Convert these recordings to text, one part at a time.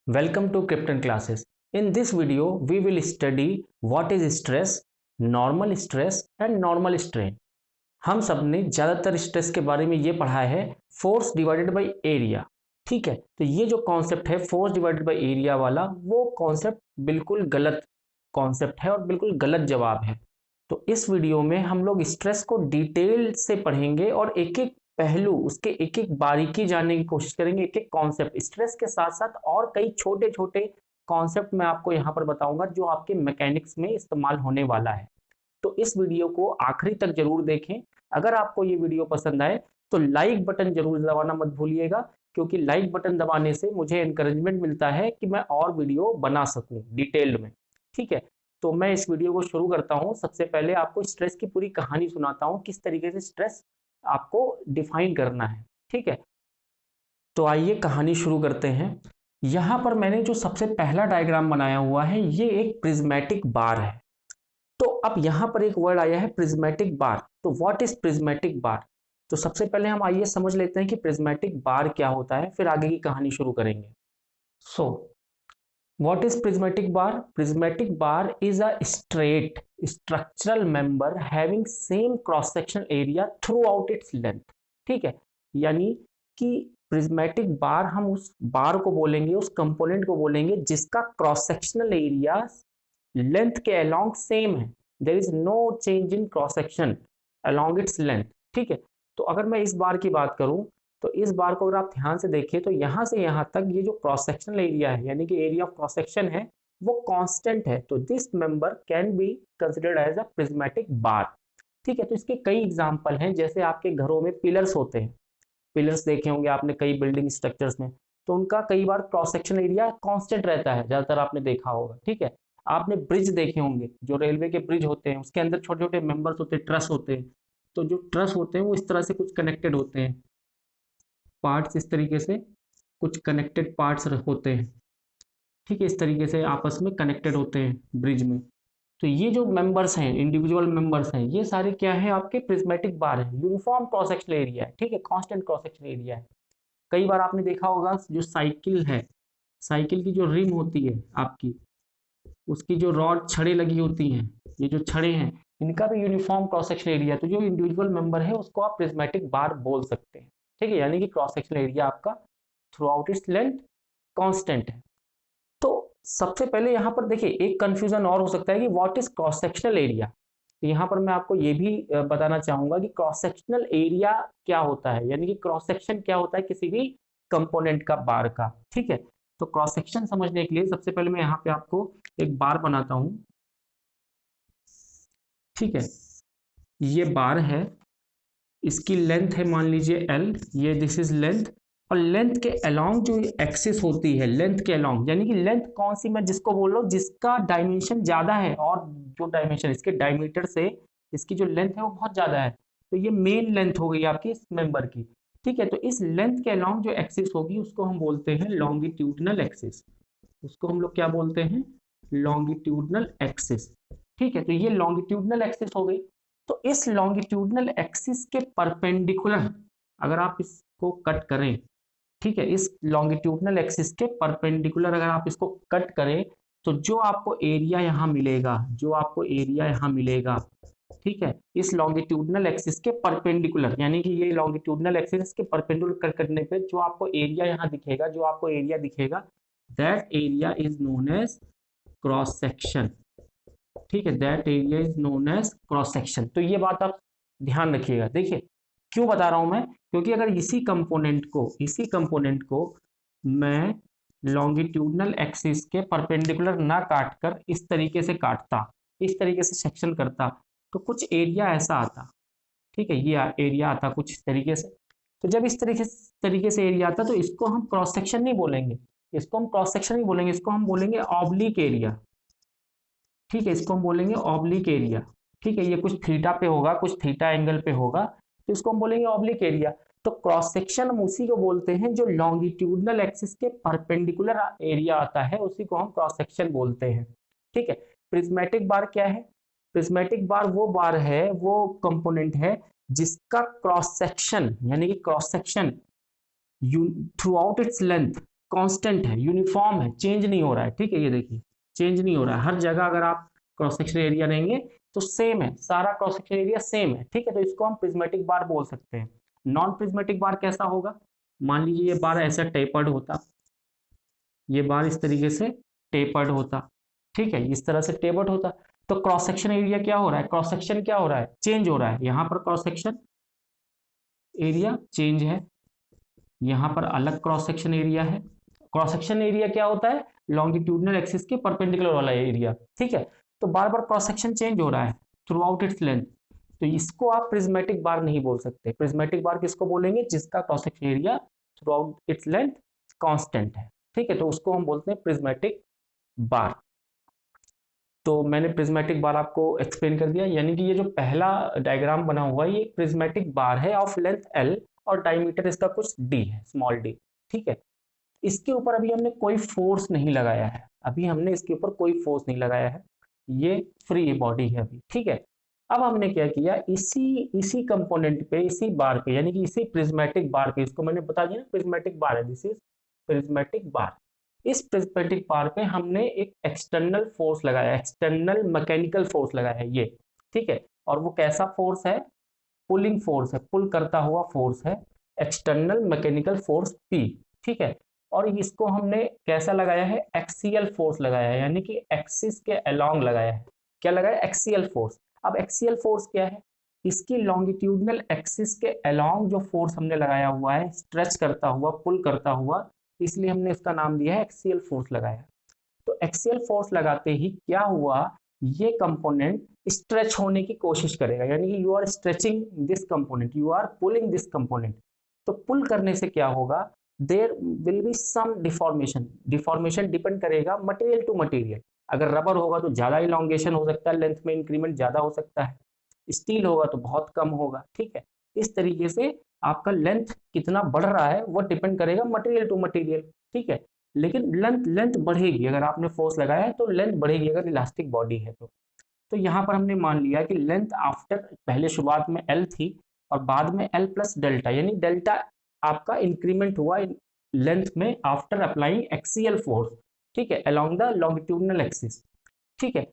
Welcome to Krypton classes. In this video, we will study what is stress, normal stress and normal strain. हम सब ने ज़्यादातर stress के बारे में ये पढ़ा है फोर्स डिवाइडेड बाय एरिया। ठीक है, तो ये जो कॉन्सेप्ट है फोर्स डिवाइडेड बाय एरिया वाला, वो कॉन्सेप्ट बिल्कुल गलत कॉन्सेप्ट है और बिल्कुल गलत जवाब है। तो इस वीडियो में हम लोग स्ट्रेस को डिटेल से पढ़ेंगे और एक एक पहलू, उसके एक एक बारीकी जानने की कोशिश करेंगे, एक एक कॉन्सेप्ट स्ट्रेस के साथ साथ और कई छोटे छोटे कॉन्सेप्ट मैं आपको यहाँ पर बताऊंगा जो आपके मैकेनिक्स में इस्तेमाल होने वाला है। तो इस वीडियो को आखिरी तक जरूर देखें। अगर आपको ये वीडियो पसंद आए तो लाइक बटन जरूर दबाना मत भूलिएगा, क्योंकि लाइक बटन दबाने से मुझे एनकरेजमेंट मिलता है कि मैं और वीडियो बना सकूं डिटेल्ड में। ठीक है, तो मैं इस वीडियो को शुरू करता हूं। सबसे पहले आपको स्ट्रेस की पूरी कहानी सुनाता हूं, किस तरीके से स्ट्रेस आपको डिफाइन करना है। ठीक है, तो आइए कहानी शुरू करते हैं। यहां पर मैंने जो सबसे पहला डायग्राम बनाया हुआ है, ये एक प्रिज्मेटिक बार है। तो अब यहां पर एक वर्ड आया है प्रिज्मेटिक बार। तो व्हाट इज प्रिज्मेटिक बार? तो सबसे पहले हम आइए समझ लेते हैं कि प्रिज्मेटिक बार क्या होता है, फिर आगे की कहानी शुरू करेंगे। So what is prismatic bar? Prismatic bar is a straight structural member having same cross sectional area through out it's length. ठीक है, यानी कि प्रिज्मेटिक बार, हम उस बार को बोलेंगे, उस कंपोनेंट को बोलेंगे जिसका क्रॉस सेक्शनल एरिया लेंथ के अलोंग सेम है। There is no change in cross section along its length. ठीक है, तो अगर मैं इस बार की बात करूं, तो इस बार को अगर आप ध्यान से देखिए तो यहां से यहां तक ये जो क्रॉस सेक्शनल एरिया है, यानी कि एरिया ऑफ क्रॉस सेक्शन है, वो कांस्टेंट है। तो this member can be considered as a prismatic bar. ठीक है, तो इसके कई एग्जांपल हैं। जैसे आपके घरों में पिलर्स होते हैं, पिलर्स देखे होंगे आपने कई बिल्डिंग स्ट्रक्चर्स में, तो उनका कई बार क्रॉस सेक्शन एरिया कांस्टेंट रहता है, ज्यादातर आपने देखा होगा। ठीक है, आपने ब्रिज देखे होंगे, जो रेलवे के ब्रिज होते हैं उसके अंदर छोटे छोटे मेंबर्स होते हैं, ट्रस होते हैं। तो जो ट्रस होते हैं वो इस तरह से कुछ कनेक्टेड होते हैं, पार्ट्स इस तरीके से कुछ कनेक्टेड पार्ट्स होते हैं। ठीक है, इस तरीके से आपस में कनेक्टेड होते हैं ब्रिज में। तो ये जो मेंबर्स हैं, इंडिविजुअल मेंबर्स हैं, ये सारे क्या है, आपके प्रिज्मेटिक बार है। यूनिफॉर्म क्रॉस सेक्शनल एरिया है। ठीक है, कांस्टेंट क्रॉस सेक्शनल एरिया है। कई बार आपने देखा होगा जो साइकिल है, साइकिल की जो रिम होती है आपकी, उसकी जो रॉड छड़ें लगी होती हैं, ये जो छड़ें हैं, इनका भी यूनिफॉर्म क्रॉस सेक्शन एरिया। तो जो इंडिविजुअल मेंबर है उसको आप प्रिज्मेटिक बार बोल सकते हैं। ठीक है, यानी कि क्रॉस सेक्शन एरिया आपका through out its length constant है। तो सबसे पहले यहाँ पर देखिए एक कंफ्यूजन और हो सकता है कि what is cross sectional area. तो यहाँ पर मैं आपको ये भी बताना चाहूंगा कि क्रॉस सेक्शनल एरिया क्या होता है, यानी कि क्रॉस सेक्शन क्या होता है किसी भी कंपोनेंट का, बार का। ठीक है, तो क्रॉस सेक्शन समझने के लिए सबसे पहले मैं यहाँ पे आपको एक बार बनाता हूं। ठीक है, ये बार है, इसकी लेंथ है मान लीजिए एल, ये दिस इज लेंथ। और लेंथ के अलोंग जो एक्सिस होती है, लेंथ के अलोंग, यानी कि लेंथ कौन सी मैं जिसको बोल रहा हूँ, जिसका डायमेंशन ज्यादा है और जो डायमेंशन इसके डायमीटर से इसकी जो लेंथ है वो बहुत ज्यादा है। तो ये मेन लेंथ हो गई आपकी इस मेंबर की। ठीक है, तो इस लेंथ के अलोंग जो एक्सिस होगी उसको हम बोलते हैं लॉन्गिट्यूडनल एक्सिस। उसको हम लोग क्या बोलते हैं, लॉन्गिट्यूडनल एक्सिस। ठीक है, तो ये लॉन्गिट्यूडनल एक्सिस हो गई। तो इस लॉन्गिट्यूडनल एक्सिस के परपेंडिकुलर अगर आप इसको कट करें, ठीक है, इस लॉन्गिट्यूडनल एक्सिस के परपेंडिकुलर अगर आप इसको कट करें, तो जो आपको एरिया यहाँ मिलेगा, जो आपको एरिया यहाँ मिलेगा, ठीक है, इस लॉन्गिट्यूडनल एक्सिस के परपेंडिकुलर, यानी कि ये लॉन्गिट्यूडनल एक्सिस के परपेंडिकुलर कट करने पे जो आपको एरिया यहाँ दिखेगा, जो आपको एरिया दिखेगा, that area is known as cross section. ठीक है, that area is known as cross section. तो ये बात आप ध्यान रखिएगा। देखिए क्यों बता रहा हूं मैं, क्योंकि अगर इसी कंपोनेंट को मैं लॉन्गिट्यूडनल एक्सिस के परपेंडिकुलर ना काट कर इस तरीके से काटता, इस तरीके से सेक्शन करता, तो कुछ एरिया ऐसा आता। ठीक है, ये एरिया आता कुछ इस तरीके से। तो जब इस तरीके से एरिया आता तो इसको हम क्रॉस सेक्शन नहीं बोलेंगे, इसको हम क्रॉस सेक्शन नहीं बोलेंगे, इसको हम बोलेंगे ऑब्लिक एरिया। ठीक है, इसको हम बोलेंगे ऑब्लिक एरिया। ठीक है, ये कुछ थीटा पे होगा, कुछ थीटा एंगल पे होगा, तो इसको हम बोलेंगे ऑब्लिक एरिया। तो क्रॉस सेक्शन हम उसी को बोलते हैं जो लॉन्गिट्यूडनल एक्सिस के परपेंडिकुलर एरिया आता है, उसी को हम क्रॉस सेक्शन बोलते हैं। ठीक है, प्रिज्मेटिक बार क्या है? प्रिज्मेटिक बार वो बार है, वो कंपोनेंट है जिसका क्रॉस सेक्शन, यानी कि cross section through out its length, constant है, यूनिफॉर्म है, चेंज नहीं हो रहा है। ठीक है, ये देखिए चेंज नहीं हो रहा है, हर जगह अगर आप क्रॉस सेक्शन एरिया लेंगे तो सेम है, सारा क्रॉस सेक्शन एरिया सेम है। ठीक है, तो इसको हम प्रिज्मेटिक बार बोल सकते हैं। नॉन प्रिज्मेटिक बार कैसा होगा, मान लीजिए ये बार ऐसा टेपर्ड होता, ये बार इस तरीके से टेपर्ड होता, ठीक है, इस तरह से टेपर्ड होता, तो क्रॉस सेक्शन एरिया क्या हो रहा है, क्रॉस सेक्शन क्या हो रहा है, चेंज हो रहा है। यहाँ पर क्रॉस सेक्शन एरिया चेंज है, यहाँ पर अलग क्रॉस सेक्शन एरिया है। क्रॉस सेक्शन एरिया क्या होता है, लॉन्गिट्यूडनल एक्सिस के परपेंडिकुलर वाला एरिया। ठीक है, तो बार बार क्रॉस सेक्शन चेंज हो रहा है थ्रू आउट इट्स लेंथ, तो इसको आप प्रिज्मेटिक बार नहीं बोल सकते। प्रिज्मेटिक बार किसको बोलेंगे, जिसका cross section area through out its length constant है। ठीक है, तो उसको हम बोलते हैं प्रिज्मेटिक बार। तो मैंने प्रिज्मेटिक बार आपको एक्सप्लेन कर दिया, यानी कि ये जो पहला डायग्राम बना हुआ है ये प्रिज्मेटिक बार है ऑफ लेंथ एल और डायमीटर इसका कुछ डी है, स्मॉल डी। ठीक है, इसके ऊपर अभी हमने कोई फोर्स नहीं लगाया है, अभी हमने इसके ऊपर कोई फोर्स नहीं लगाया है, ये फ्री बॉडी है अभी। ठीक है, अब हमने क्या किया, इसी इसी कंपोनेंट पे, इसी बार पे, यानी कि इसी प्रिज्मेटिक बार पे, इसको मैंने बता दिया ना प्रिज्मेटिक बार है, दिस इज प्रिज्मेटिक बार। इस प्रिज्मेटिक बार पे हमने एक एक्सटर्नल फोर्स लगाया, एक्सटर्नल मैकेनिकल फोर्स लगाया है ये। ठीक है, और वो कैसा फोर्स है, पुलिंग फोर्स है, पुल करता हुआ फोर्स है, एक्सटर्नल मैकेनिकल फोर्स पी। ठीक है, और इसको हमने कैसा लगाया है, एक्सियल फोर्स लगाया है, यानी कि एक्सिस के अलोंग लगाया है। क्या लगाया, एक्सियल फोर्स। अब एक्सियल फोर्स क्या है, इसकी लॉन्गिट्यूडनल एक्सिस के अलोंग जो फोर्स हमने लगाया हुआ है, स्ट्रेच करता हुआ, पुल करता हुआ, इसलिए हमने इसका नाम दिया है एक्सियल फोर्स लगाया। तो एक्सियल फोर्स लगाते ही क्या हुआ, ये कंपोनेंट स्ट्रेच होने की कोशिश करेगा, यानी कि you are stretching this component, you are pulling this component. तो पुल करने से क्या होगा, there will be some deformation, deformation depend करेगा मटेरियल टू मटेरियल। अगर रबर होगा तो ज़्यादा इलॉन्गेशन हो सकता है, लेंथ में इंक्रीमेंट ज़्यादा हो सकता है, स्टील होगा तो बहुत कम होगा। ठीक है, इस तरीके से आपका लेंथ कितना बढ़ रहा है वो डिपेंड करेगा मटेरियल टू मटेरियल। ठीक है, लेकिन लेंथ लेंथ बढ़ेगी, अगर आपने फोर्स लगाया है तो लेंथ बढ़ेगी अगर इलास्टिक बॉडी है तो यहाँ पर हमने मान लिया कि लेंथ आफ्टर, पहले शुरुआत में एल थी और बाद में एल प्लस डेल्टा, यानी डेल्टा आपका इंक्रीमेंट हुआ लेंथ में आफ्टर अप्लाइंग एक्सियल फोर्स। ठीक है, अलोंग द लॉन्गिट्यूडनल एक्सिस। ठीक है,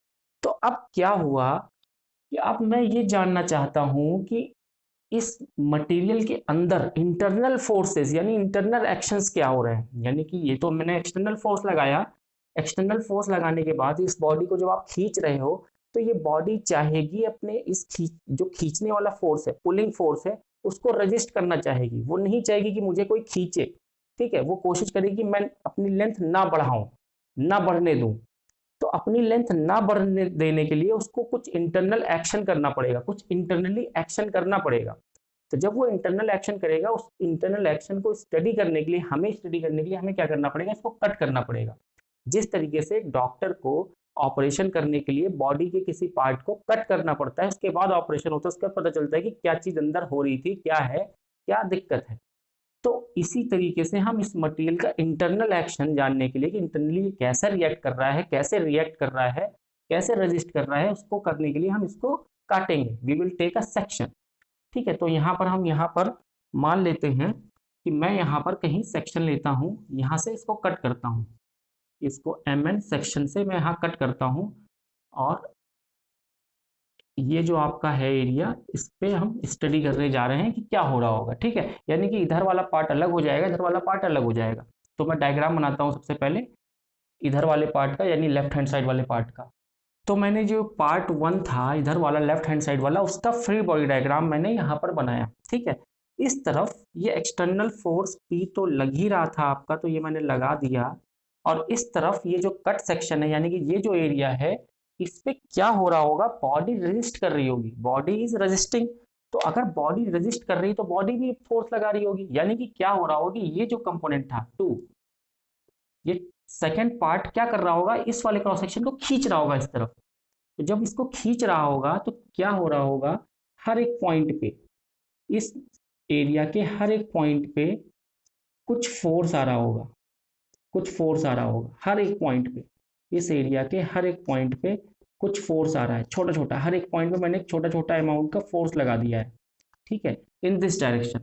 तो अब क्या हुआ कि अब मैं ये जानना चाहता हूं कि इस मटेरियल के अंदर इंटरनल फोर्सेस यानी इंटरनल एक्शंस क्या हो रहे हैं। यानी कि ये तो मैंने एक्सटर्नल फोर्स लगाया, एक्सटर्नल फोर्स लगाने के बाद इस बॉडी को जब आप खींच रहे हो तो ये बॉडी चाहेगी अपने इस जो खींचने वाला फोर्स है, पुलिंग फोर्स है, उसको रजिस्ट करना चाहेगी। वो नहीं चाहेगी कि मुझे कोई खींचे। ठीक है, वो कोशिश करेगी कि मैं अपनी लेंथ ना बढ़ाऊं, ना बढ़ने दूं। तो अपनी लेंथ ना बढ़ने देने के लिए उसको कुछ इंटरनल एक्शन करना पड़ेगा, कुछ इंटरनली एक्शन करना पड़ेगा। तो जब वो इंटरनल एक्शन करेगा, उस इंटरनल एक्शन को स्टडी करने के लिए, हमें स्टडी करने के लिए हमें क्या करना पड़ेगा, इसको कट करना पड़ेगा। जिस तरीके से डॉक्टर को ऑपरेशन करने के लिए बॉडी के किसी पार्ट को कट करना पड़ता है, उसके बाद ऑपरेशन होता है, उसका पता चलता है कि क्या चीज अंदर हो रही थी, क्या है, क्या दिक्कत है। तो इसी तरीके से हम इस मटेरियल का इंटरनल एक्शन जानने के लिए कि इंटरनली कैसे रिएक्ट कर रहा है, कैसे रिएक्ट कर रहा है, कैसे रजिस्ट कर रहा है, उसको करने के लिए हम इसको काटेंगे, we will take a section. ठीक है, तो यहाँ पर हम यहाँ पर मान लेते हैं कि मैं यहाँ पर कहीं सेक्शन लेता हूँ, यहाँ से इसको कट करता हूँ, इसको MN सेक्शन से मैं यहाँ कट करता हूँ, और ये जो आपका है एरिया, इस पे हम स्टडी करने जा रहे हैं कि क्या हो रहा होगा। ठीक है, यानी कि इधर वाला पार्ट अलग हो जाएगा, इधर वाला पार्ट अलग हो जाएगा। तो मैं डायग्राम बनाता हूँ सबसे पहले इधर वाले पार्ट का, यानी लेफ्ट हैंड साइड वाले पार्ट का। तो मैंने जो पार्ट 1 था इधर वाला लेफ्ट हैंड साइड वाला, उसका फ्री बॉडी डायग्राम मैंने यहाँ पर बनाया। ठीक है, इस तरफ ये एक्सटर्नल फोर्स P तो लग ही रहा था आपका, तो ये मैंने लगा दिया। और इस तरफ ये जो कट सेक्शन है, यानी कि ये जो एरिया है, इस पे क्या हो रहा होगा, बॉडी रेजिस्ट कर रही होगी, बॉडी इज रेजिस्टिंग। तो अगर बॉडी रेजिस्ट कर रही है तो बॉडी भी फोर्स लगा रही होगी, यानी कि क्या हो रहा होगी, ये जो कंपोनेंट था 2, ये सेकेंड पार्ट क्या कर रहा होगा, इस वाले क्रॉस सेक्शन को खींच रहा होगा इस तरफ। तो जब इसको खींच रहा होगा तो क्या हो रहा होगा, हर एक पॉइंट पे, इस एरिया के हर एक पॉइंट पे कुछ फोर्स आ रहा होगा, कुछ फोर्स आ रहा होगा हर एक पॉइंट पे, इस एरिया के हर एक पॉइंट पे कुछ फोर्स आ रहा है, छोटा छोटा, हर एक पॉइंट पे मैंने एक छोटा छोटा अमाउंट का फोर्स लगा दिया है। ठीक है, इन दिस डायरेक्शन,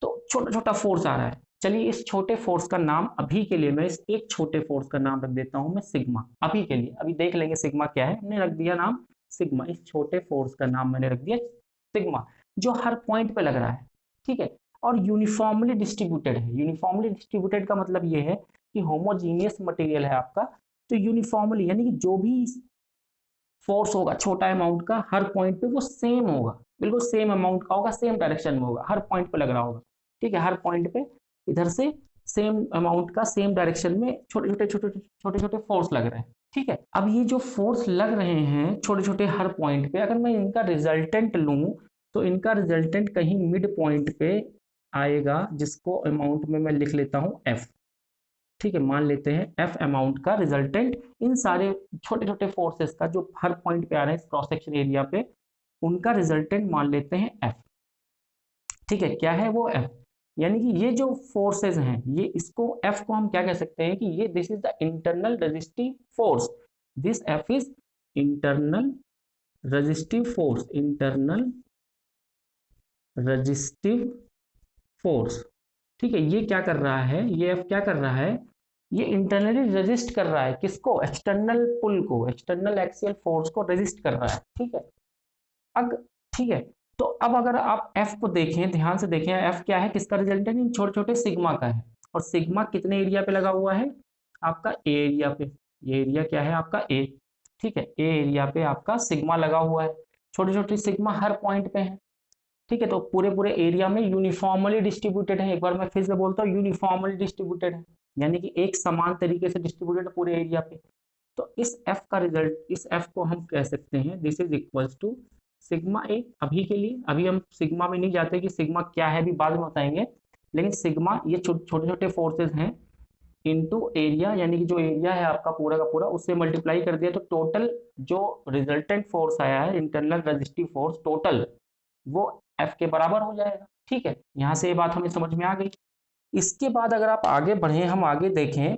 तो छोटा छोटा फोर्स आ रहा है। चलिए इस छोटे फोर्स का नाम अभी के लिए मैं इस एक छोटे फोर्स का नाम रख देता हूं मैं सिग्मा। अभी के लिए अभी देख लेंगे सिग्मा क्या है, हमने रख दिया नाम सिग्मा। इस छोटे फोर्स का नाम मैंने रख दिया सिग्मा, जो हर पॉइंट पे लग रहा है, ठीक है, और यूनिफॉर्मली डिस्ट्रीब्यूटेड है। यूनिफॉर्मली डिस्ट्रीब्यूटेड का मतलब ये है कि होमोजीनियस मटेरियल है आपका, तो यूनिफॉर्मली यानी कि जो भी फोर्स होगा छोटा अमाउंट का हर पॉइंट पे वो सेम होगा, बिल्कुल सेम अमाउंट का होगा, सेम डायरेक्शन में होगा, हर पॉइंट पे लग रहा होगा, ठीक है, हर पॉइंट पे इधर से सेम अमाउंट का सेम डायरेक्शन में छोटे छोटे फोर्स लग रहे हैं, ठीक है। अब ये जो फोर्स लग रहे हैं छोटे छोटे हर पॉइंट पे, अगर मैं इनका रिजल्टेंट लूं तो इनका रिजल्टेंट कहीं मिड पॉइंट पे आएगा, जिसको अमाउंट में मैं लिख लेता हूं एफ, ठीक है। मान लेते हैं एफ अमाउंट का रिजल्टेंट इन सारे छोटे छोटे फोर्सेस का जो हर पॉइंट पे आ रहे हैं क्रॉस सेक्शन एरिया पे, उनका रिजल्टेंट मान लेते हैं एफ, ठीक है। क्या है वो एफ, यानी कि ये जो फोर्सेस हैं ये इसको एफ को हम क्या कह सकते हैं कि ये this is the internal resistive force, this F is internal resistive force, internal resistive force, ठीक है। ये क्या कर रहा है, ये एफ क्या कर रहा है, ये इंटरनली रेजिस्ट कर रहा है किसको, एक्सटर्नल पुल को, एक्सटर्नल एक्सियल फोर्स को रेजिस्ट कर रहा है, ठीक है। अब ठीक है, तो अब अगर आप एफ को देखें, ध्यान से देखें, एफ क्या है, किसका रिजल्टेंट, इन छोटे छोटे सिग्मा का है, और सिग्मा कितने एरिया पे लगा हुआ है, आपका ए एरिया पे, ये एरिया क्या है आपका ए, ठीक है, ए एरिया पे आपका सिग्मा लगा हुआ है, छोटे छोटे सिग्मा हर पॉइंट पे है, ठीक है। तो पूरे पूरे एरिया में यूनिफॉर्मली डिस्ट्रीब्यूटेड है, एक बार मैं फिर से बोलता हूँ यूनिफॉर्मली डिस्ट्रीब्यूटेड है, यानी कि एक समान तरीके से डिस्ट्रीब्यूटेड है पूरे एरिया पे। तो इस एफ का रिजल्ट, इस एफ को हम कह सकते हैं this is equals to sigma A. अभी के लिए अभी हम सिग्मा में नहीं जाते कि सिग्मा क्या है, अभी बाद में बताएंगे, लेकिन सिग्मा ये छोटे छोटे फोर्सेज हैं इनटू एरिया, यानी कि जो एरिया है आपका पूरा का पूरा उससे मल्टीप्लाई कर दिया तो टोटल जो रिजल्टेंट फोर्स आया है इंटरनल रेजिस्टिव फोर्स टोटल वो एफ के बराबर हो जाएगा, ठीक है। यहाँ से ये बात हमें समझ में आ गई। इसके बाद अगर आप आगे बढ़ें, हम आगे देखें,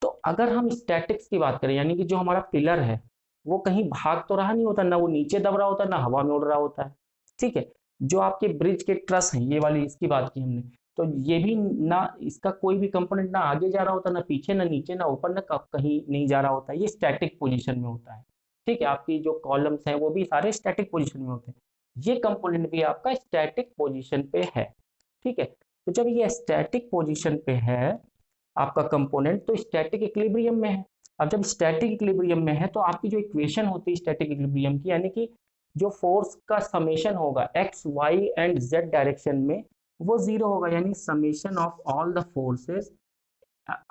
तो अगर हम स्टैटिक्स की बात करें, यानी कि जो हमारा पिलर है वो कहीं भाग तो रहा नहीं होता, ना वो नीचे दब रहा होता है ना हवा में उड़ रहा होता है, ठीक है। जो आपके ब्रिज के ट्रस हैं, ये वाली इसकी बात की हमने, तो ये भी ना इसका कोई भी कंपोनेंट ना आगे जा रहा होता, ना पीछे, ना नीचे, ना ऊपर, ना कहीं नहीं जा रहा होता, ये स्टैटिक पोजीशन में होता है, ठीक है। आपकी जो कॉलम्स हैं वो भी सारे स्टैटिक पोजीशन में होते हैं, ये कंपोनेंट भी आपका स्टैटिक पोजीशन पे है, ठीक है। तो जब ये स्टैटिक पोजीशन पे है आपका कंपोनेंट, तो स्टैटिक इक्विलिब्रियम में है। अब जब स्टैटिक इक्विलिब्रियम में है तो आपकी जो इक्वेशन होती है स्टैटिक इक्विलिब्रियम की, यानी कि जो फोर्स का समेशन होगा X Y and Z direction में वो जीरो होगा, यानी summation of all the forces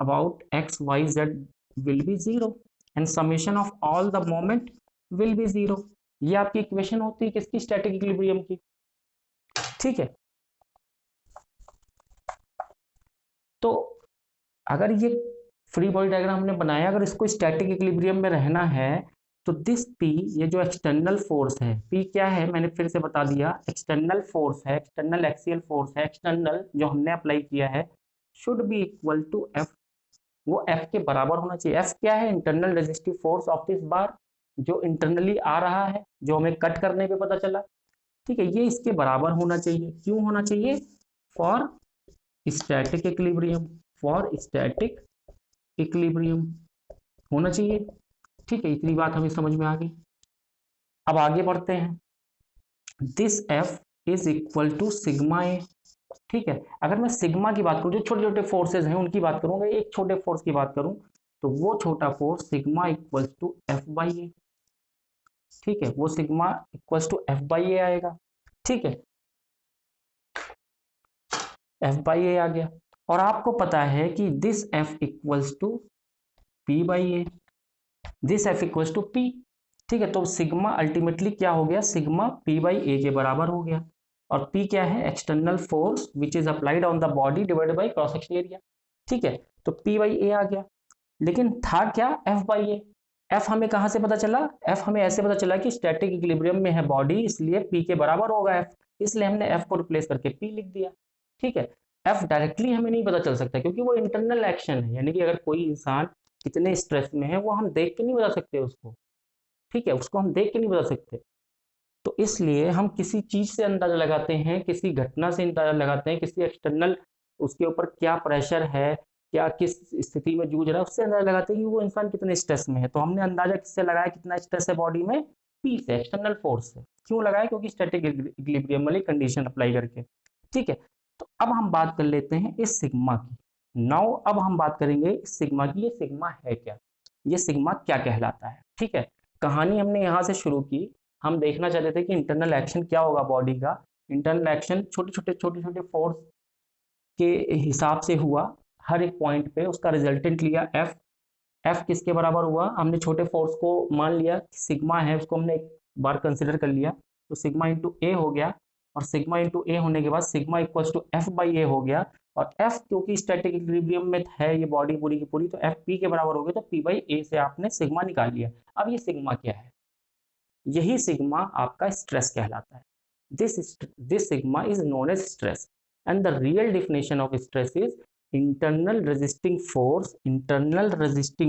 about X Y Z will be zero and summation of all the moment will be zero. ये आपकी इक्वेशन होती है किसकी, स्टैटिक इक्विलिब्रियम की, ठीक है। तो अगर ये फ्री बॉडी डायग्राम हमने बनाया, अगर इसको स्टैटिक इक्विलिब्रियम में रहना है तो दिस पी, ये जो एक्सटर्नल फोर्स है, पी क्या है मैंने फिर से बता दिया, एक्सटर्नल फोर्स है, एक्सटर्नल एक्सियल फोर्स है, एक्सटर्नल जो हमने अप्लाई किया है, should be equal to F, वो एफ के बराबर होना चाहिए। एफ क्या है, internal resistive force of this bar, जो इंटरनली आ रहा है, जो हमें कट करने पे पता चला, ठीक है, ये इसके बराबर होना चाहिए। क्यों होना चाहिए, for static equilibrium, for static equilibrium होना चाहिए, ठीक है। इतनी बात हमें समझ में आ गई। अब आगे बढ़ते हैं, this F is equal to sigma A, ठीक है। अगर मैं सिग्मा की बात करूं, जो छोटे छोटे फोर्सेज हैं उनकी बात करूंगा, एक छोटे फोर्स की बात करूं तो वो छोटा force sigma equal to F by A, ठीक है, वो sigma equal to F by A आएगा, ठीक है, एफ बाई ए आ गया। और आपको पता है कि this F equals to P by A, this F equals to P, ठीक है। तो सिग्मा अल्टीमेटली क्या हो गया, सिग्मा पी बाई ए के बराबर हो गया, और पी क्या है, external force which is applied on the body divided by cross section area, ठीक है। तो पी बाई ए आ गया, लेकिन था क्या, एफ बाई ए। एफ हमें कहाँ से पता चला, एफ हमें ऐसे पता चला कि स्टैटिक इक्विलिब्रियम में है बॉडी, इसलिए पी के बराबर होगा एफ, इसलिए हमने एफ को रिप्लेस करके पी लिख दिया, ठीक है। एफ डायरेक्टली हमें नहीं पता चल सकता क्योंकि वो इंटरनल एक्शन है, यानी कि अगर कोई इंसान कितने स्ट्रेस में है वो हम देख के नहीं बता सकते उसको, ठीक है, उसको हम देख के नहीं बता सकते। तो इसलिए हम किसी चीज से अंदाजा लगाते हैं, किसी घटना से अंदाजा लगाते हैं, किसी एक्सटर्नल उसके ऊपर क्या प्रेशर है, क्या किस स्थिति में जूझ रहा है, उससे अंदाजा लगाते हैं कि वो इंसान कितने स्ट्रेस में है। तो हमने अंदाजा किससे लगाया कितना स्ट्रेस है बॉडी में, पी से, एक्सटर्नल फोर्स से। क्यों लगाया, क्योंकि स्टैटिक इक्विलिब्रियम वाली कंडीशन अप्लाई करके। ठीक है, तो अब हम बात कर लेते हैं इस सिग्मा की। नाउ अब हम बात करेंगे इस सिग्मा की। ये सिग्मा है क्या, ये सिग्मा क्या कहलाता है। ठीक है, कहानी हमने यहाँ से शुरू की। हम देखना चाहते थे कि इंटरनल एक्शन क्या होगा बॉडी का। इंटरनल एक्शन छोटे छोटे फोर्स के हिसाब से हुआ, हर एक पॉइंट पे उसका रिजल्टेंट लिया एफ। एफ किसके बराबर हुआ, हमने छोटे फोर्स को मान लिया सिग्मा है, उसको हमने एक बार कंसिडर कर लिया, तो सिग्मा इंटू ए हो गया। और सिग्मा इंटू ए होने के बाद sigma equals to F by A हो गया। और एफ क्योंकि स्टैटिक इक्विलिब्रियम में है ये बॉडी पूरी की पूरी, तो एफ पी के बराबर हो गया, तो पी बाई ए से आपने सिग्मा निकाल लिया। अब ये सिग्मा क्या है, यही सिग्मा आपका स्ट्रेस कहलाता है। This sigma is known as stress and the real definition of stress is internal resisting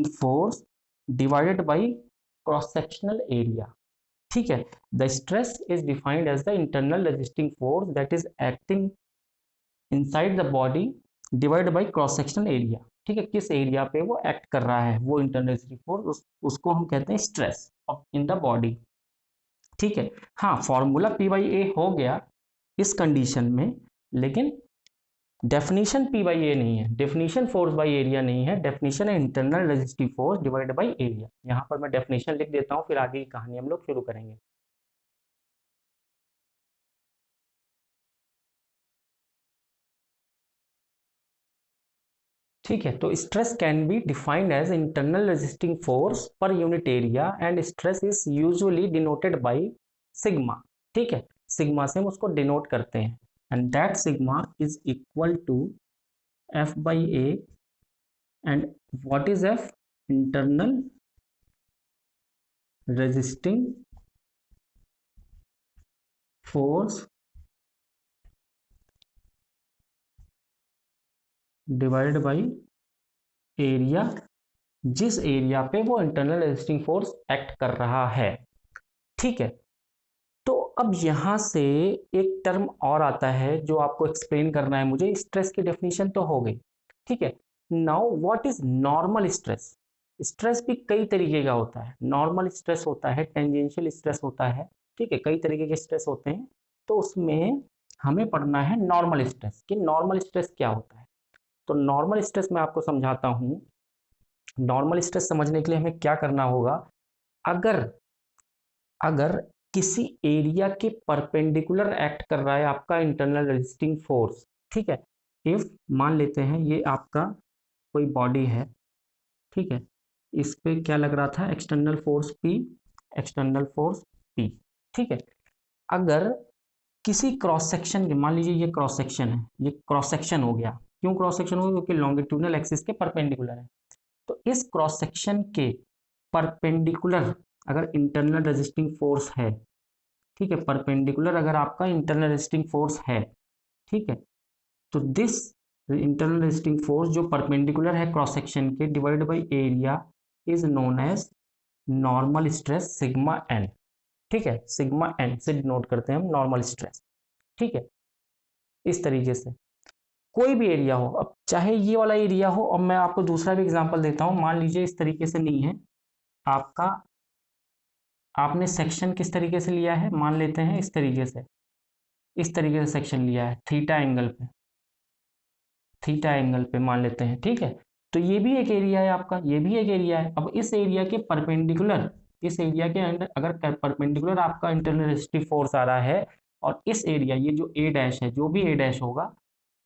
force divided by cross sectional area। ठीक है, the stress is defined as the internal resisting force that is acting inside the body divided by cross sectional area। ठीक है, किस area पे वो act कर रहा है वो इंटरनल रेजिस्टिंग फोर्स, उसको हम कहते हैं स्ट्रेस इन द बॉडी। ठीक है, हाँ फॉर्मूला पी बाई ए हो गया इस कंडीशन में, लेकिन डेफिनेशन पी बाई ए नहीं है, डेफिनेशन फोर्स बाई एरिया नहीं है, डेफिनेशन है internal resistive force divide by area. यहाँ पर मैं डेफिनेशन लिख देता हूँ, फिर आगे की कहानी हम लोग शुरू करेंगे। ठीक है, तो stress can be defined as internal resisting force per unit area and stress is usually denoted by sigma. ठीक है, सिग्मा से हम उसको डिनोट करते हैं and that sigma is equal to F by A. And what is F, internal resisting force divide by area, जिस area पे वो इंटरनल रेजिस्टिंग फोर्स एक्ट कर रहा है। ठीक है, तो अब यहां से एक टर्म और आता है जो आपको एक्सप्लेन करना है मुझे। स्ट्रेस की डेफिनेशन तो हो गई। ठीक है, now what is normal stress. Stress भी कई तरीके का होता है, नॉर्मल स्ट्रेस होता है, टेंजेंशियल स्ट्रेस होता है। ठीक है, कई तरीके के स्ट्रेस होते हैं, तो उसमें हमें पढ़ना है नॉर्मल स्ट्रेस कि नॉर्मल स्ट्रेस क्या होता है। तो नॉर्मल स्ट्रेस मैं आपको समझाता हूं। नॉर्मल स्ट्रेस समझने के लिए हमें क्या करना होगा, अगर अगर किसी एरिया के परपेंडिकुलर एक्ट कर रहा है आपका इंटरनल रेजिस्टिंग फोर्स। ठीक है, इफ मान लेते हैं ये आपका कोई बॉडी है। ठीक है, इस पे क्या लग रहा था, external force P, external force P. ठीक है, अगर किसी क्रॉस सेक्शन के, मान लीजिए ये क्रॉस सेक्शन है, ये क्रॉस सेक्शन हो गया। क्यों क्रॉस सेक्शन हो गया, क्योंकि लॉन्गिट्यूडनल एक्सिस के परपेंडिकुलर है। तो इस क्रॉस सेक्शन के परपेंडिकुलर अगर इंटरनल रेजिस्टिंग फोर्स है, ठीक है, परपेंडिकुलर अगर आपका इंटरनल रेजिस्टिंग फोर्स है, ठीक है, तो दिस इंटरनल रेजिस्टिंग फोर्स जो परपेंडिकुलर है क्रॉस सेक्शन के divide by area is known as normal stress sigma N. ठीक है, सिग्मा एन से डिनोट करते हैं हम नॉर्मल स्ट्रेस। ठीक है, इस तरीके से कोई भी एरिया हो, अब चाहे ये वाला एरिया हो, और मैं आपको दूसरा भी एग्जांपल देता हूं। मान लीजिए इस तरीके से नहीं है आपका, आपने सेक्शन किस तरीके से लिया है, मान लेते हैं इस तरीके से, इस तरीके से सेक्शन लिया है थीटा एंगल पे, थीटा एंगल पे मान लेते हैं। ठीक है, तो ये भी एक एरिया है आपका, ये भी एक एरिया है। अब इस एरिया के परपेंडिकुलर, इस एरिया के अंदर अगर परपेंडिकुलर आपका इंटरनल रेजिस्टिव फोर्स आ रहा है, और इस एरिया ये जो ए डैश है, जो भी ए डैश होगा,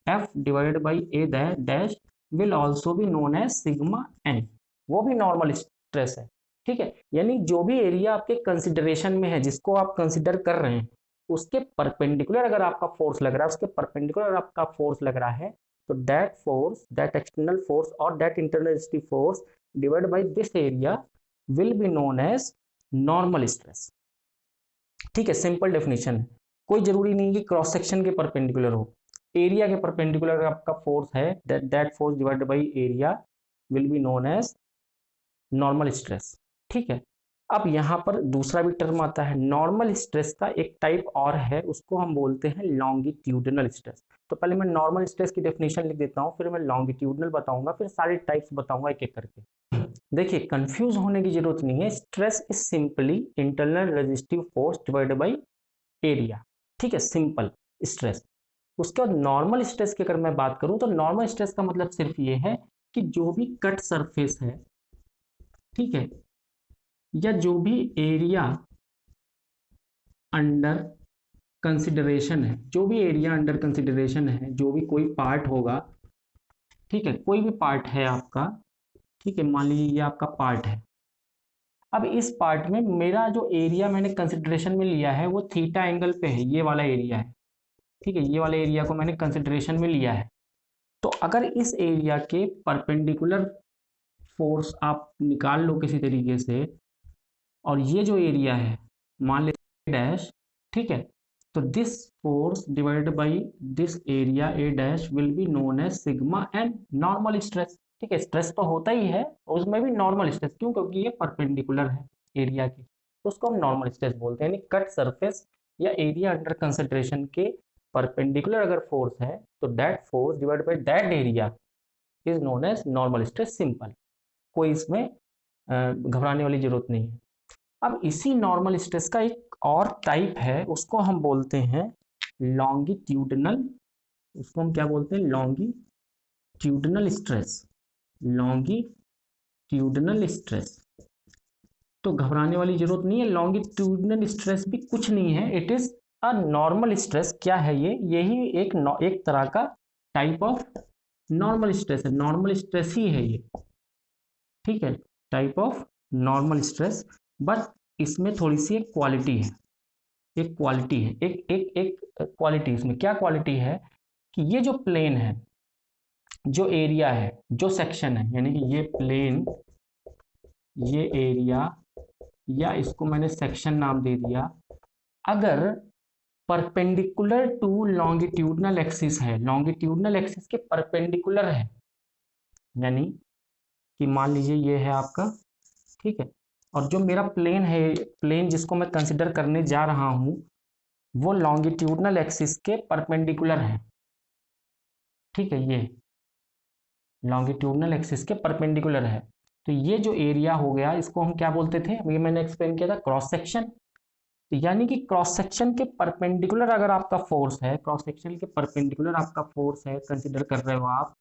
F divided by A dash will also be known as sigma N, वो भी नॉर्मल स्ट्रेस है। ठीक है, यानी जो भी एरिया आपके कंसिडरेशन में है, जिसको आप कंसिडर कर रहे हैं, उसके परपेंडिकुलर अगर आपका फोर्स लग रहा है, उसके परपेंडिकुलर आपका फोर्स लग रहा है, तो that force, that external force और that internal resistive force divide by this area will be known as normal stress. ठीक है, सिंपल डेफिनेशन है, कोई जरूरी नहीं कि क्रॉस सेक्शन के परपेंडिकुलर हो, एरिया के परपेंडिकुलर आपका फोर्स है, that force divided by area will be known as normal stress. ठीक है, अब यहाँ पर दूसरा भी टर्म आता है, नॉर्मल स्ट्रेस का एक टाइप और है, उसको हम बोलते हैं लॉन्गिट्यूडनल स्ट्रेस। तो पहले मैं नॉर्मल स्ट्रेस की डेफिनेशन लिख देता हूँ, फिर मैं लॉन्गिट्यूडनल बताऊंगा, फिर सारे टाइप्स बताऊंगा एक एक करके। देखिए, कंफ्यूज होने की जरूरत नहीं है। Stress is simply internal resistive force divided by area. ठीक है, सिंपल स्ट्रेस। उसके बाद नॉर्मल स्ट्रेस की अगर मैं बात करूं तो नॉर्मल स्ट्रेस का मतलब सिर्फ ये है कि जो भी कट सरफेस है, ठीक है, या जो भी एरिया अंडर कंसिडरेशन है, जो भी एरिया अंडर कंसिडरेशन है, जो भी कोई पार्ट होगा, ठीक है, कोई भी पार्ट है आपका, ठीक है, मान लीजिए ये आपका पार्ट है। अब इस पार्ट में मेरा जो एरिया मैंने कंसिडरेशन में लिया है वो थीटा एंगल पे है, ये वाला एरिया है, ठीक है, ये वाला एरिया को मैंने कंसिडरेशन में लिया है। तो अगर इस एरिया के परपेंडिकुलर फोर्स आप निकाल लो किसी तरीके से, और ये जो एरिया है मान लेते डैश, ठीक है, तो this force divided by this area A dash will be known as sigma and normal stress. ठीक है, स्ट्रेस तो होता ही है, उसमें भी नॉर्मल स्ट्रेस, क्यों? क्योंकि ये परपेंडिकुलर है एरिया के, तो उसको हम नॉर्मल स्ट्रेस बोलते हैं। यानी कट सरफेस या एरिया अंडर कंसंट्रेशन के परपेंडिकुलर अगर फोर्स है तो that force divided by that area is known as normal stress. Simple, कोई इसमें घबराने वाली जरूरत नहीं है। अब इसी नॉर्मल स्ट्रेस का एक और टाइप है, उसको हम बोलते हैं लॉन्गिट्यूडनल। उसको हम क्या बोलते हैं? Longitudinal stress. लॉन्गिट्यूडनल स्ट्रेस, तो घबराने वाली जरूरत नहीं है। लॉन्गिट्यूडनल स्ट्रेस भी कुछ नहीं है, it is a normal stress. क्या है ये? यही एक तरह का टाइप ऑफ नॉर्मल स्ट्रेस है, नॉर्मल स्ट्रेस ही है ये, ठीक है, type of normal stress. But इसमें थोड़ी सी एक क्वालिटी है, एक क्वालिटी है, एक एक एक क्वालिटी। इसमें क्या क्वालिटी है कि ये जो प्लेन है, जो एरिया है, जो सेक्शन है, यानी कि ये प्लेन, ये एरिया, या इसको मैंने सेक्शन नाम दे दिया, अगर परपेंडिकुलर टू लॉन्गिट्यूडनल एक्सिस है, लॉन्गिट्यूडनल एक्सिस के परपेंडिकुलर है, यानी कि मान लीजिए ये है आपका, ठीक है, और जो मेरा प्लेन है, प्लेन जिसको मैं कंसिडर करने जा रहा हूं, वो लॉन्गिट्यूडनल एक्सिस के परपेंडिकुलर है, ठीक है, ये लॉन्गिट्यूडनल एक्सिस के परपेंडिकुलर है। तो ये जो एरिया हो गया, इसको हम क्या बोलते थे? ये मैंने एक्सप्लेन किया था, क्रॉस सेक्शन। तो यानी कि क्रॉस सेक्शन के परपेंडिकुलर अगर आपका फोर्स है, क्रॉस सेक्शन के परपेंडिकुलर आपका फोर्स है, कंसिडर कर रहे हो आप,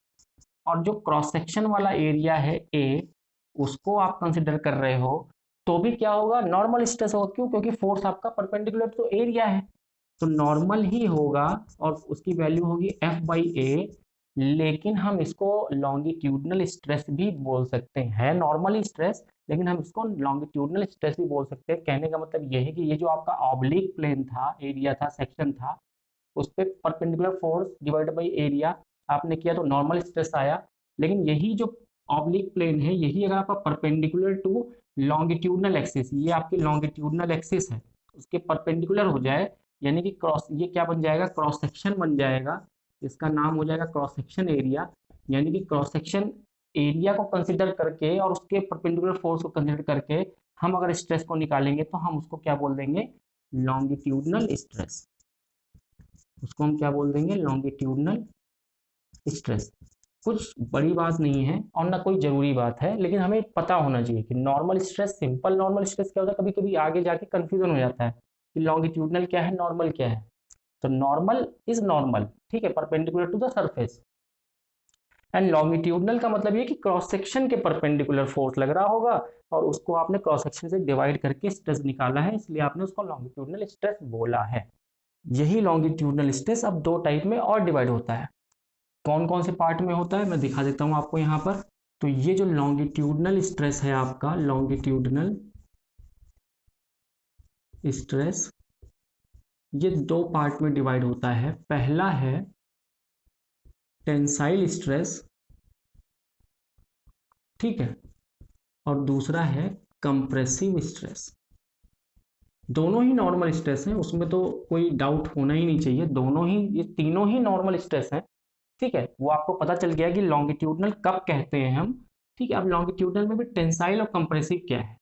और जो क्रॉस सेक्शन वाला एरिया है ए, उसको आप कंसिडर कर रहे हो, तो भी क्या होगा? नॉर्मल स्ट्रेस होगा। क्यों? क्योंकि फोर्स आपका परपेंडिकुलर तो एरिया है, तो नॉर्मल ही होगा, और उसकी वैल्यू होगी एफ बाई ए। लेकिन हम इसको लॉन्गिट्यूडनल स्ट्रेस भी बोल सकते हैं, नॉर्मल स्ट्रेस, लेकिन हम इसको लॉन्गिट्यूडनल स्ट्रेस भी बोल सकते हैं। कहने का मतलब यह है कि ये जो आपका ऑब्लिक प्लेन था, एरिया था, सेक्शन था, उस पर perpendicular force divide by area आपने किया तो नॉर्मल स्ट्रेस आया। लेकिन यही जो ऑब्लिक प्लेन है, यही अगर आपका परपेंडिकुलर टू लॉन्गिट्यूडनल एक्सिस, ये आपकी लॉन्गिट्यूडनल एक्सिस है, उसके परपेंडिकुलर हो जाए, यानी कि क्रॉस, ये क्या बन जाएगा? क्रॉस सेक्शन बन जाएगा। इसका नाम हो जाएगा क्रॉस सेक्शन एरिया। यानी कि क्रॉस सेक्शन एरिया को कंसिडर करके और उसके परपेंडिकुलर फोर्स को कंसिडर करके हम अगर स्ट्रेस को निकालेंगे तो हम उसको क्या बोल देंगे? Longitudinal stress. उसको हम क्या बोल देंगे? Longitudinal stress. कुछ बड़ी बात नहीं है और ना कोई जरूरी बात है, लेकिन हमें पता होना चाहिए कि normal stress, simple normal stress क्या होता है। कभी कभी आगे जाके कंफ्यूजन हो जाता है कि लॉन्गिट्यूडनल क्या है, नॉर्मल क्या है। तो नॉर्मल इज नॉर्मल, ठीक है, perpendicular to the surface. And longitudinal का मतलब ये कि क्रॉस सेक्शन के परपेंडिकुलर फोर्स लग रहा होगा, और उसको आपने क्रॉस सेक्शन से डिवाइड करके स्ट्रेस निकाला है, इसलिए आपने उसको लॉन्गिट्यूडनल स्ट्रेस बोला है। यही लॉन्गिट्यूडनल स्ट्रेस अब दो टाइप में और डिवाइड होता है। कौन कौन से पार्ट में होता है मैं दिखा देता हूं आपको यहाँ पर। तो ये जो लॉन्गिट्यूडनल स्ट्रेस है आपका, लॉन्गिट्यूडनल स्ट्रेस, ये दो पार्ट में डिवाइड होता है। पहला है टेंसाइल स्ट्रेस, ठीक है, और दूसरा है कंप्रेसिव स्ट्रेस। दोनों ही नॉर्मल स्ट्रेस हैं, उसमें तो कोई डाउट होना ही नहीं चाहिए, दोनों ही, ये तीनों ही नॉर्मल स्ट्रेस हैं, ठीक है। वो आपको पता चल गया कि लॉन्गिट्यूडनल कब कहते हैं हम, ठीक है। अब लॉन्गिट्यूडनल में भी टेंसाइल और कंप्रेसिव क्या है,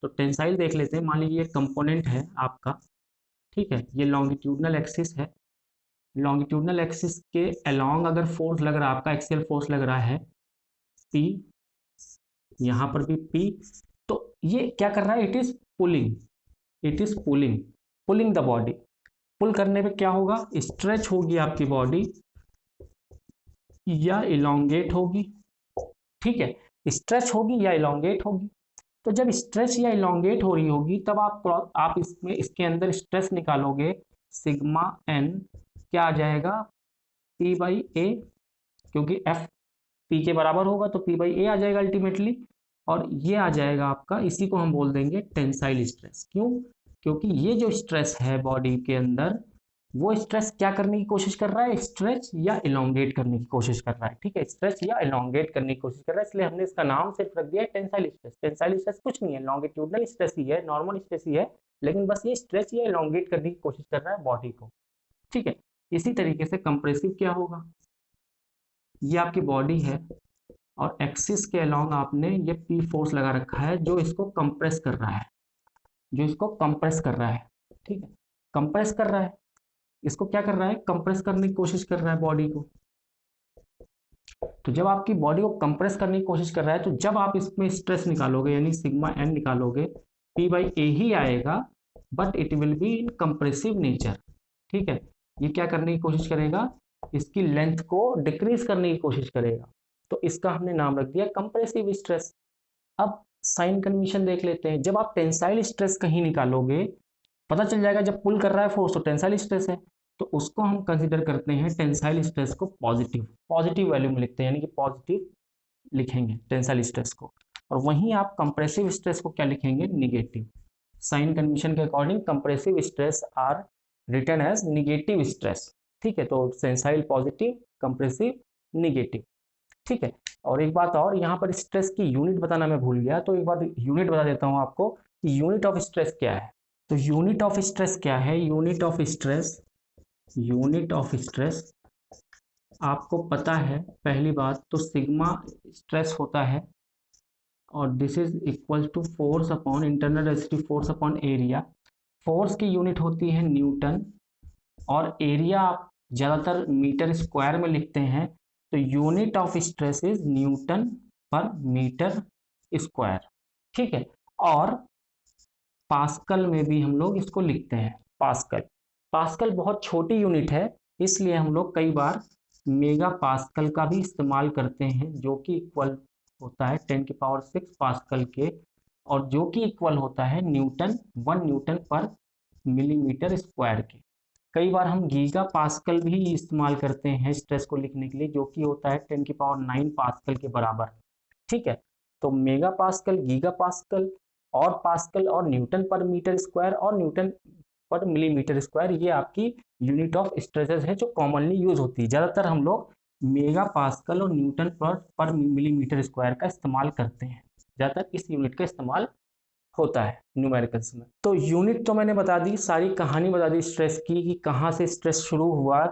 तो टेंसाइल देख लेते हैं। मान लीजिए कंपोनेंट है आपका, ठीक है, ये लॉन्गिट्यूडनल एक्सिस है। लॉन्गिट्यूडनल एक्सिस के अलोंग अगर फोर्स लग रहा है, आपका एक्सियल फोर्स लग रहा है P, यहाँ पर भी P, तो ये क्या कर रहा है, it is pulling, it is pulling, pulling the body. Pull करने पे क्या होगा, स्ट्रेच होगी आपकी बॉडी या इलोंगेट होगी, ठीक है, स्ट्रेच होगी या इलोंगेट होगी। तो जब स्ट्रेच या इलोंगेट हो रही होगी तब आप इसमें इसके अंदर स्ट्रेस निकालोगे, सिग्मा एन क्या आ जाएगा, पी बाई ए, क्योंकि एफ पी के बराबर होगा तो पी बाई ए आ जाएगा अल्टीमेटली, और ये आ जाएगा आपका, इसी को हम बोल देंगे टेंसाइल स्ट्रेस। क्यों, क्योंकि ये जो स्ट्रेस है बॉडी के अंदर, वो स्ट्रेस क्या करने की कोशिश कर रहा है, स्ट्रेच या इलोंगेट करने की कोशिश कर रहा है, ठीक है, स्ट्रेच या इलोंगेट करने की कोशिश कर रहा है, इसलिए हमने इसका नाम सिर्फ रख दिया है टेंसाइल स्ट्रेस। टेंसाइल स्ट्रेस कुछ नहीं है, लॉन्गिट्यूडनल स्ट्रेस ही है, नॉर्मल स्ट्रेस ही है, लेकिन बस ये स्ट्रेच या इलोंगेट करने की कोशिश कर रहा है बॉडी को, ठीक है। इसी तरीके से कंप्रेसिव क्या होगा, ये आपकी बॉडी है और एक्सिस के अलोंग आपने ये पी फोर्स लगा रखा है जो इसको कंप्रेस कर रहा है, जो इसको कंप्रेस कर रहा है, ठीक है, कंप्रेस कर रहा है, इसको क्या कर रहा है, कंप्रेस करने की कोशिश कर रहा है बॉडी को। तो जब आपकी बॉडी को कंप्रेस करने की कोशिश कर रहा है, तो जब आप इसमें स्ट्रेस निकालोगे यानी सिग्मा एन निकालोगे, पी बाई ए ही आएगा, but it will be in compressive nature, ठीक है। ये क्या करने की कोशिश करेगा, इसकी लेंथ को डिक्रीज करने की कोशिश करेगा, तो इसका हमने नाम रख दिया कंप्रेसिव स्ट्रेस। अब साइन कन्वेंशन देख लेते हैं। जब आप टेंसाइल स्ट्रेस कहीं निकालोगे, पता चल जाएगा जब पुल कर रहा है फोर्स तो टेंसाइल स्ट्रेस है, तो उसको हम कंसीडर करते हैं टेंसाइल स्ट्रेस को पॉजिटिव, पॉजिटिव वैल्यू में लिखते हैं, यानी कि पॉजिटिव लिखेंगे टेंसाइल स्ट्रेस को, और वहीं आप कंप्रेसिव स्ट्रेस को क्या लिखेंगे, निगेटिव। साइन कन्वेंशन के according compressive stress are written as negative stress, ठीक है। तो टेंसाइल पॉजिटिव, कंप्रेसिव निगेटिव, ठीक है। और एक बात और, यहाँ पर स्ट्रेस की यूनिट बताना मैं भूल गया, तो एक बार यूनिट बता देता हूँ आपको कि यूनिट ऑफ स्ट्रेस क्या है। तो यूनिट ऑफ स्ट्रेस क्या है, unit of stress, unit of stress आपको पता है, पहली बात तो सिग्मा स्ट्रेस होता है और this is equal to force upon internal resistive force upon area. Force की यूनिट होती है न्यूटन और एरिया आप ज़्यादातर मीटर स्क्वायर में लिखते हैं, तो unit of stress is Newton पर मीटर स्क्वायर, ठीक है। और पास्कल में भी हम लोग इसको लिखते हैं पास्कल। पास्कल बहुत छोटी यूनिट है, इसलिए हम लोग कई बार मेगा पास्कल का भी इस्तेमाल करते हैं, जो कि इक्वल होता है 10⁶ पास्कल के, और जो कि इक्वल होता है न्यूटन, 1 न्यूटन पर मिलीमीटर स्क्वायर के। कई बार हम गीगा पास्कल भी इस्तेमाल करते हैं स्ट्रेस को लिखने के लिए, जो कि होता है 10⁹ पास्कल के बराबर, ठीक है। तो मेगा पास्कल, गीगा पास्कल और पास्कल और न्यूटन पर मीटर स्क्वायर और न्यूटन पर मिलीमीटर स्क्वायर, ये आपकी यूनिट ऑफ स्ट्रेसेस है जो कॉमनली यूज होती है। ज़्यादातर हम लोग मेगा पास्कल और न्यूटन पर मिलीमीटर स्क्वायर का इस्तेमाल करते हैं, ज़्यादातर इस यूनिट का इस्तेमाल होता है न्यूमेरिकल्स में। तो यूनिट तो मैंने बता दी, सारी कहानी बता दी स्ट्रेस की कि कहाँ से स्ट्रेस शुरू हुआ,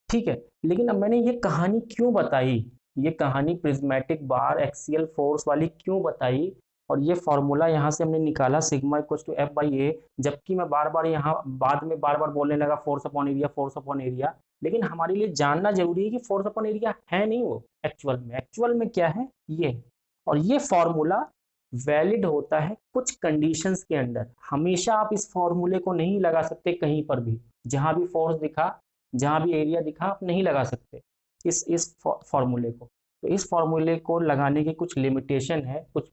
ठीक है। लेकिन अब मैंने ये कहानी क्यों बताई, ये कहानी प्रिज्मेटिक बार एक्सियल फोर्स वाली क्यों बताई, और ये फॉर्मूला यहाँ से हमने निकाला sigma equal to F by A, जबकि मैं बार बार यहाँ बाद में बार बार बोलने लगा force upon area, force upon area, लेकिन हमारे लिए जानना जरूरी है कि फोर्स अपॉन एरिया है नहीं वो एक्चुअल में क्या है ये। और ये फॉर्मूला वैलिड होता है कुछ कंडीशंस के अंडर, हमेशा आप इस फॉर्मूले को नहीं लगा सकते कहीं पर भी, जहां भी फोर्स दिखा, जहां भी एरिया दिखा, आप नहीं लगा सकते इस फॉर्मूले को। तो इस फॉर्मूले को लगाने की कुछ लिमिटेशन है, कुछ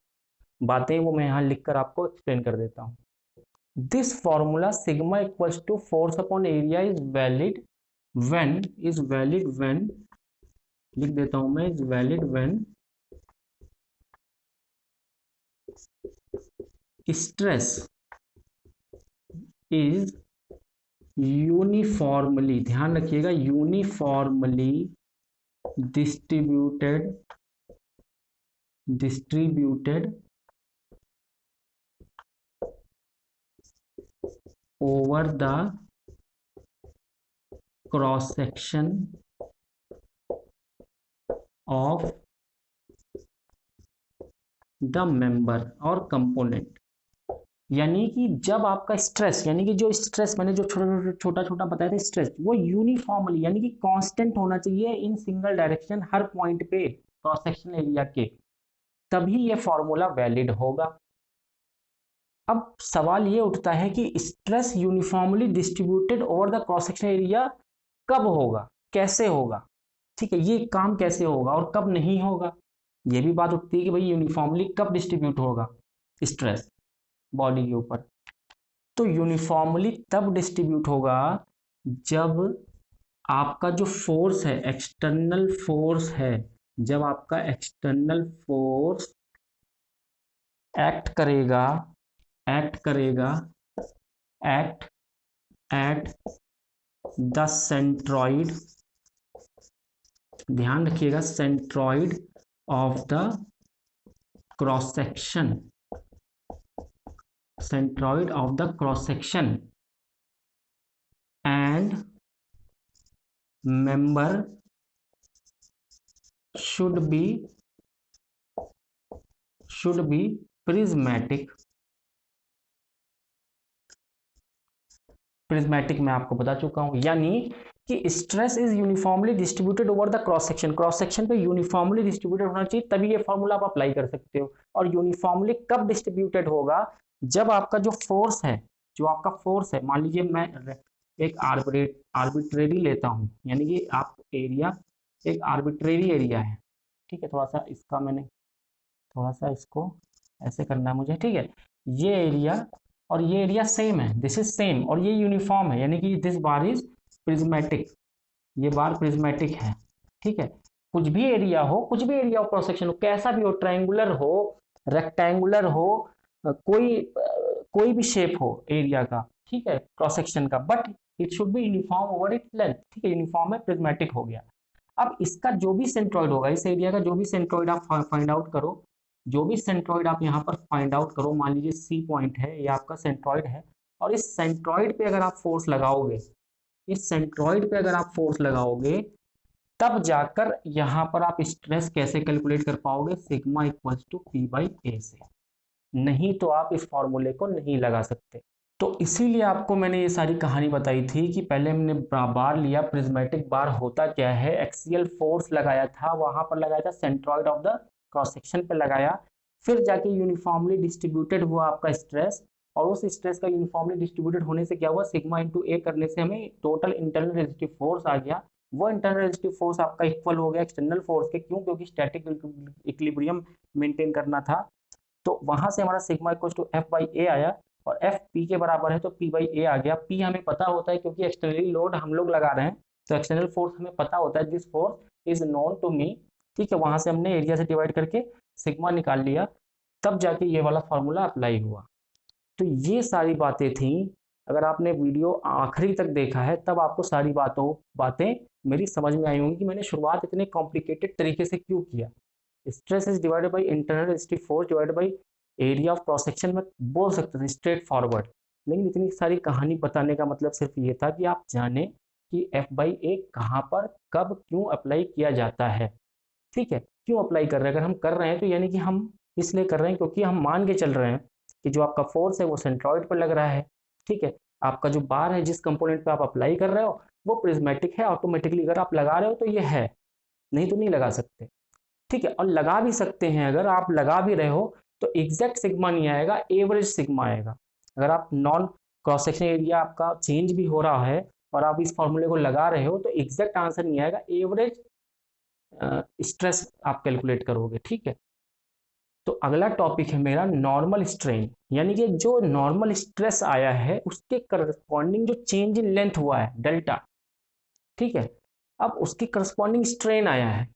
बातें वो मैं यहाँ लिखकर आपको एक्सप्लेन कर देता हूँ। This formula sigma equals to force upon area is valid when लिख देता हूं मैं, is valid when stress is uniformly, ध्यान रखिएगा, uniformly distributed over the cross section of the member और कंपोनेंट। यानी कि जब आपका स्ट्रेस, यानी कि जो स्ट्रेस मैंने जो छोटा छोटा बताया था स्ट्रेस, वो यूनिफॉर्मली यानी कि कांस्टेंट होना चाहिए in single direction her point पे क्रॉस सेक्शन एरिया के, तभी ये फॉर्मूला वैलिड होगा। अब सवाल ये उठता है कि stress uniformly distributed over the cross section area कब होगा, कैसे होगा, ठीक है, ये काम कैसे होगा और कब नहीं होगा। ये भी बात उठती है कि भाई यूनिफॉर्मली कब डिस्ट्रीब्यूट होगा स्ट्रेस बॉडी के ऊपर। तो यूनिफॉर्मली तब डिस्ट्रीब्यूट होगा जब आपका जो फोर्स है, एक्सटर्नल फोर्स है, जब आपका एक्सटर्नल फोर्स एक्ट करेगा एट एट द सेंट्रॉइड, ध्यान रखिएगा, centroid of the cross section, centroid of the cross section and member should be prismatic। Prismatic मैं आपको बता चुका हूं, यानी कि stress is uniformly distributed over the cross section, cross section पे यूनिफॉर्मली डिस्ट्रीब्यूटेड होना चाहिए, तभी ये फॉर्मूला आप अप्लाई कर सकते हो। और यूनिफॉर्मली कब डिस्ट्रीब्यूटेड होगा, जब आपका जो फोर्स है, जो आपका फोर्स है, मान लीजिए मैं एक आर्बिट्रेरी लेता हूं, यानी कि आप एरिया एक आर्बिट्रेरी एरिया है, ठीक है, थोड़ा सा इसका मैंने थोड़ा सा इसको ऐसे करना है मुझे, ठीक है, ये एरिया और ये एरिया सेम है, दिस इज सेम, और ये यूनिफॉर्म है, यानी कि दिस बार इज प्रिज्मेटिक, ये बार प्रिज्मेटिक है, ठीक है। कुछ भी एरिया हो, कुछ भी एरिया ऑफ क्रॉस सेक्शन हो, कैसा भी हो, ट्रायंगुलर हो, रेक्टेंगुलर हो, कोई भी शेप हो एरिया का, ठीक है, क्रॉस सेक्शन का, but it should be uniform over it's length, ठीक है, यूनिफॉर्म है, प्रिज्मेटिक हो गया। अब इसका जो भी सेंट्रॉइड होगा, इस एरिया का जो भी सेंट्रॉइड आप फाइंड आउट करो, जो भी सेंट्रॉइड आप यहाँ पर फाइंड आउट करो, मान लीजिए सी पॉइंट है, ये आपका सेंट्रॉइड है, और इस सेंट्रॉइड पे अगर आप फोर्स लगाओगे, इस सेंट्रॉइड पे अगर आप फोर्स लगाओगे, तब जाकर यहाँ पर आप स्ट्रेस कैसे कैलकुलेट कर पाओगे, sigma equals to P by A से, नहीं तो आप इस फॉर्मूले को नहीं लगा सकते। तो इसीलिए आपको मैंने ये सारी कहानी बताई थी कि पहले हमने बार लिया, प्रिज्मेटिक बार होता क्या है, एक्सियल फोर्स लगाया था, वहां पर लगाया था centroid of the cross section पे लगाया, फिर जाके यूनिफॉर्मली डिस्ट्रीब्यूटेड हुआ आपका स्ट्रेस, और उस स्ट्रेस का यूनिफॉर्मली डिस्ट्रीब्यूटेड होने से क्या हुआ, सिग्मा इंटू ए करने से हमें टोटल इंटरनल रेजिस्टिव फोर्स आ गया। वो इंटरनल रेजिस्टिव फोर्स आपका इक्वल हो गया एक्सटर्नल फोर्स के, क्यों, क्योंकि स्टैटिक इक्विलिब्रियम मेंटेन करना था। तो वहां से हमारा sigma equal to F by A आया, और एफ पी के बराबर है तो पी बाई ए आ गया। पी हमें पता होता है क्योंकि एक्सटर्नली लोड हम लोग लगा रहे हैं, तो एक्सटर्नल फोर्स हमें पता होता है, this force is known to me, ठीक है, वहां से हमने एरिया से डिवाइड करके सिग्मा निकाल लिया, तब जाके ये वाला फॉर्मूला अप्लाई हुआ। तो ये सारी बातें थी, अगर आपने वीडियो आखिरी तक देखा है तब आपको सारी बातें मेरी समझ में आई होंगी कि मैंने शुरुआत इतने कॉम्प्लिकेटेड तरीके से क्यों किया। Stress is divided by internal resistive force divided by area of cross section में बोल सकते थे स्ट्रेट फॉरवर्ड, लेकिन इतनी सारी कहानी बताने का मतलब सिर्फ ये था कि आप जाने कि एफ बाई ए कहाँ पर कब क्यों अप्लाई किया जाता है, ठीक है, क्यों अप्लाई कर रहे हैं, अगर हम कर रहे हैं तो यानी कि हम इसलिए कर रहे हैं क्योंकि हम मान के चल रहे हैं कि जो आपका फोर्स है वो सेंट्रॉइड पर लग रहा है, ठीक है, आपका जो बार है जिस कंपोनेंट पे आप अप्लाई कर रहे हो वो प्रिज्मेटिक है, ऑटोमेटिकली अगर आप लगा रहे हो तो ये है, नहीं तो नहीं लगा सकते, ठीक है, और लगा भी सकते हैं, अगर आप लगा भी रहे हो तो एग्जैक्ट सिग्मा नहीं आएगा, एवरेज सिग्मा आएगा। अगर आप नॉन क्रॉस सेक्शन एरिया आपका चेंज भी हो रहा है और आप इस फॉर्मूले को लगा रहे हो तो एग्जैक्ट आंसर नहीं आएगा, एवरेज स्ट्रेस आप कैलकुलेट करोगे, ठीक है। तो अगला टॉपिक है मेरा नॉर्मल स्ट्रेन, यानी कि जो नॉर्मल स्ट्रेस आया है उसके करस्पॉन्डिंग जो चेंज इन लेंथ हुआ है डेल्टा, ठीक है, अब उसकी करस्पॉन्डिंग स्ट्रेन आया है,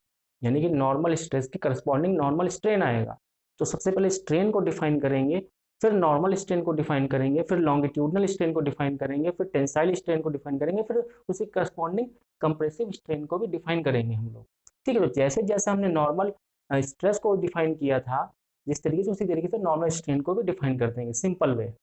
यानी कि नॉर्मल स्ट्रेस के करस्पॉन्डिंग नॉर्मल स्ट्रेन आएगा। तो सबसे पहले स्ट्रेन को डिफाइन करेंगे, फिर नॉर्मल स्ट्रेन को डिफाइन करेंगे, फिर लॉन्गिट्यूडनल स्ट्रेन को डिफाइन करेंगे, फिर टेंसाइल स्ट्रेन को डिफाइन करेंगे, फिर उसी करस्पॉन्डिंग कंप्रेसिव स्ट्रेन को भी डिफाइन करेंगे हम लोग, ठीक है। तो जैसे जैसे हमने नॉर्मल स्ट्रेस को डिफाइन किया था जिस तरीके से, उसी तरीके से नॉर्मल स्ट्रेन को भी डिफाइन कर देंगे, सिंपल वे।